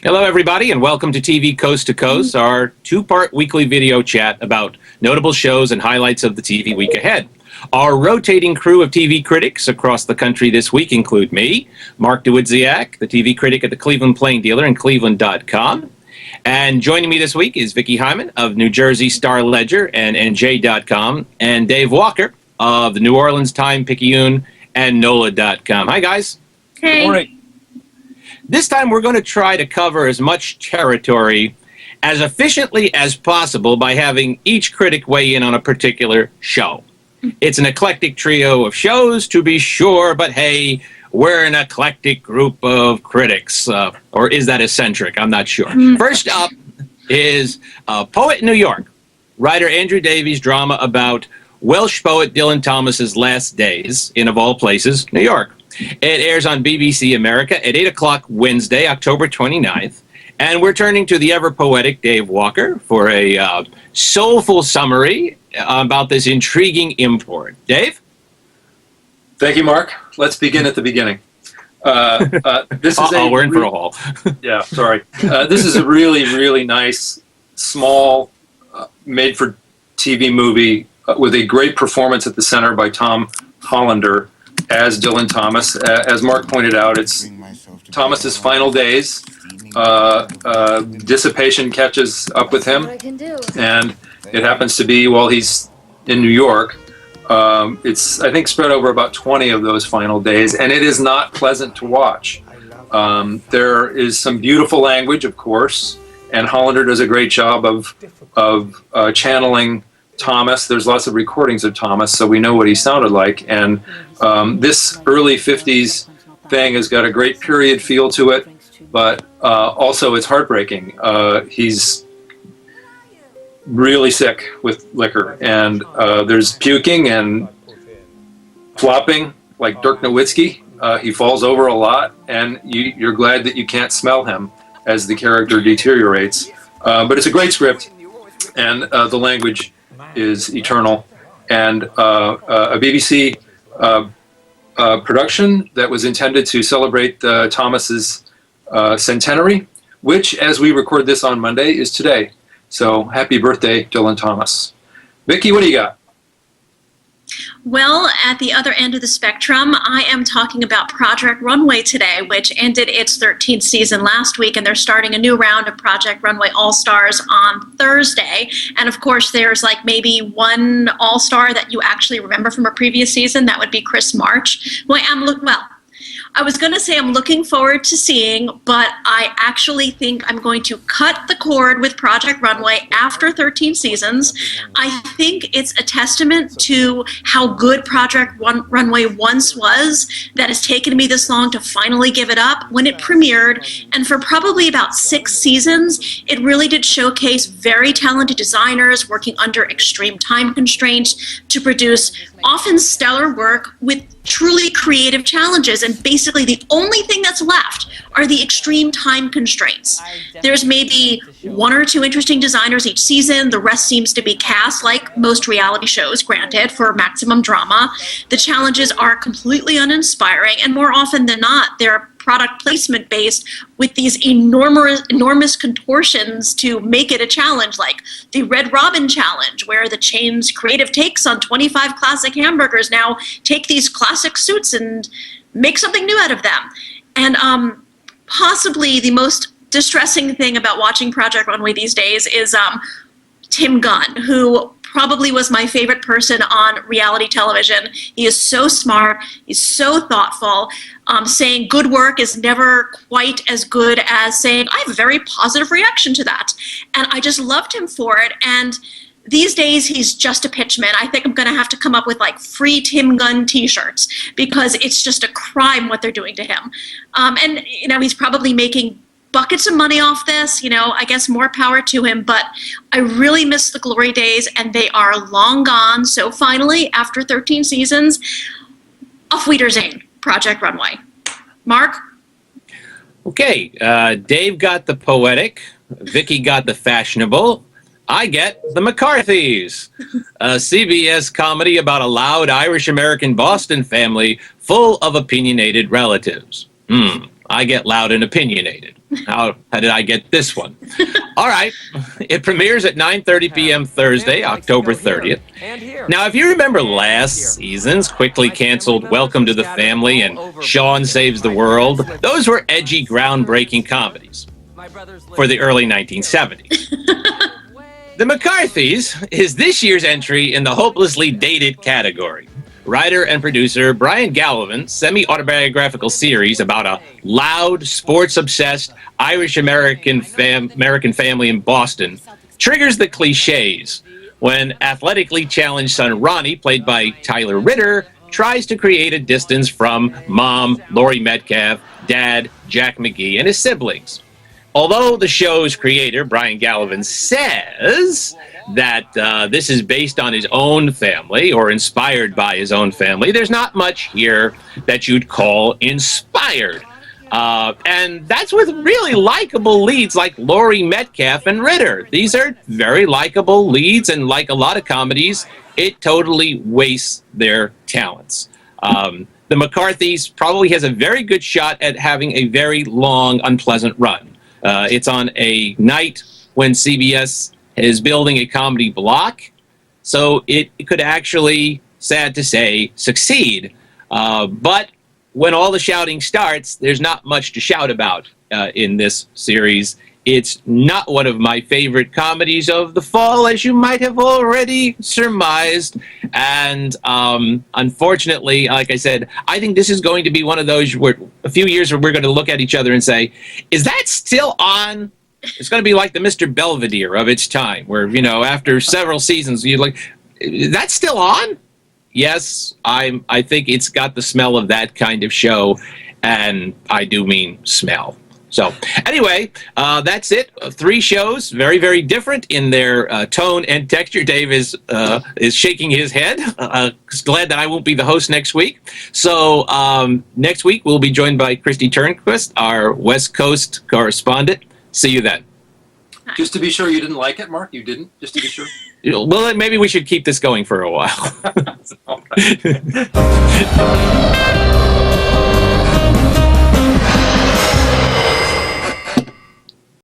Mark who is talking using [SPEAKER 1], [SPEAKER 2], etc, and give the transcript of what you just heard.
[SPEAKER 1] Hello, everybody, and welcome to TV Coast to Coast, our two-part weekly video chat about notable shows and highlights of the TV week ahead. Our rotating crew of TV critics across the country this week include me, Mark DeWidziak, the TV critic at the Cleveland Plain Dealer and Cleveland.com. And joining me this week is Vicki Hyman of New Jersey Star Ledger and NJ.com, and Dave Walker of the New Orleans Time-Picayune and NOLA.com. Hi, guys.
[SPEAKER 2] Hey.
[SPEAKER 3] Good morning.
[SPEAKER 1] This time we're going to try to cover as much territory as efficiently as possible by having each critic weigh in on a particular show. It's an eclectic trio of shows, to be sure, but hey, we're an eclectic group of critics. Or is that eccentric? I'm not sure. First up is Poet in New York, writer Andrew Davies' drama about Welsh poet Dylan Thomas's last days in, of all places, New York. It airs on BBC America at 8 o'clock Wednesday, October 29th. And we're turning to the ever-poetic Dave Walker for a soulful summary about this intriguing import. Dave?
[SPEAKER 3] Thank you, Mark. Let's begin at the beginning.
[SPEAKER 1] We're in for a haul.
[SPEAKER 3] Yeah, sorry. This is a really, really nice, small, made-for-TV movie with a great performance at the center by Tom Hollander as Dylan Thomas. As Mark pointed out, it's Thomas's final days. Dissipation catches up with him, and it happens to be while he's in New York. It's, I think, spread over about 20 of those final days, and it is not pleasant to watch. There is some beautiful language, of course, and Hollander does a great job of channeling Thomas. There's lots of recordings of Thomas, so we know what he sounded like. And this early 50s thing has got a great period feel to it, but also it's heartbreaking. He's really sick with liquor, and there's puking and flopping like Dirk Nowitzki. He falls over a lot, and you're glad that you can't smell him as the character deteriorates. But it's a great script, and the language is eternal, and a BBC production that was intended to celebrate Thomas's centenary, which, as we record this on Monday, is today. So happy birthday, Dylan Thomas. Vicki, what do you got?
[SPEAKER 2] Well, at the other end of the spectrum, I am talking about Project Runway today, which ended its 13th season last week, and they're starting a new round of Project Runway All-Stars on Thursday. And of course, there's like maybe one All-Star that you actually remember from a previous season. That would be Chris March. I was going to say I'm looking forward to seeing, but I actually think I'm going to cut the cord with Project Runway after 13 seasons. I think it's a testament to how good Project Runway once was that has taken me this long to finally give it up when it premiered. And for probably about 6 seasons, it really did showcase very talented designers working under extreme time constraints to produce often stellar work with truly creative challenges, and basically the only thing that's left are the extreme time constraints. There's maybe 1 or 2 interesting designers each season. The rest seems to be cast, like most reality shows, granted, for maximum drama. The challenges are completely uninspiring, and more often than not, they're product placement based with these enormous contortions to make it a challenge, like the Red Robin challenge, where the chain's creative takes on 25 classic hamburgers now take these classic suits and make something new out of them. And possibly the most distressing thing about watching Project Runway these days is Tim Gunn, who probably was my favorite person on reality television. He is so smart. He's so thoughtful. Saying good work is never quite as good as saying, I have a very positive reaction to that. And I just loved him for it. And these days, he's just a pitchman. I think I'm going to have to come up with like free Tim Gunn t-shirts because it's just a crime what they're doing to him. And, you know, he's probably making buckets of money off this, you know, I guess more power to him, but I really miss the glory days, and they are long gone. So finally, after 13 seasons, auf Wiedersehen, Project Runway. Mark?
[SPEAKER 1] Okay, Dave got the poetic, Vicki got the fashionable, I get the McCarthys, a CBS comedy about a loud Irish-American Boston family full of opinionated relatives. I get loud and opinionated. How did I get this one? All right. It premieres at 9:30 p.m. Thursday, October 30th. Now, if you remember last season's quickly canceled Welcome to the Family and Sean Saves the World, those were edgy, groundbreaking comedies for the early 1970s. The McCarthys is this year's entry in the hopelessly dated category. Writer and producer Brian Gallivan's semi-autobiographical series about a loud, sports-obsessed Irish-American family in Boston triggers the cliches when athletically challenged son Ronnie, played by Tyler Ritter, tries to create a distance from mom, Laurie Metcalf, dad, Jack McGee, and his siblings. Although the show's creator, Brian Gallivan, says that this is based on his own family or inspired by his own family, there's not much here that you'd call inspired. And that's with really likable leads like Laurie Metcalf and Ritter. These are very likable leads, and like a lot of comedies, it totally wastes their talents. The McCarthys probably has a very good shot at having a very long, unpleasant run. It's on a night when CBS is building a comedy block, so it could actually, sad to say, succeed. But when all the shouting starts, there's not much to shout about in this series. It's not one of my favorite comedies of the fall, as you might have already surmised. And unfortunately, like I said, I think this is going to be one of those where a few years where we're going to look at each other and say, is that still on? It's going to be like the Mr. Belvedere of its time, where, you know, after several seasons, you're like, is that still on? Yes, I think it's got the smell of that kind of show, and I do mean smell. So anyway, that's it. 3 shows, very, very different in their tone and texture. Dave is shaking his head. Glad that I won't be the host next week. So next week we'll be joined by Christy Turnquist, our West Coast correspondent. See you then.
[SPEAKER 3] Just to be sure you didn't like it, Mark? You didn't? Just to be sure?
[SPEAKER 1] Well, maybe we should keep this going for a while.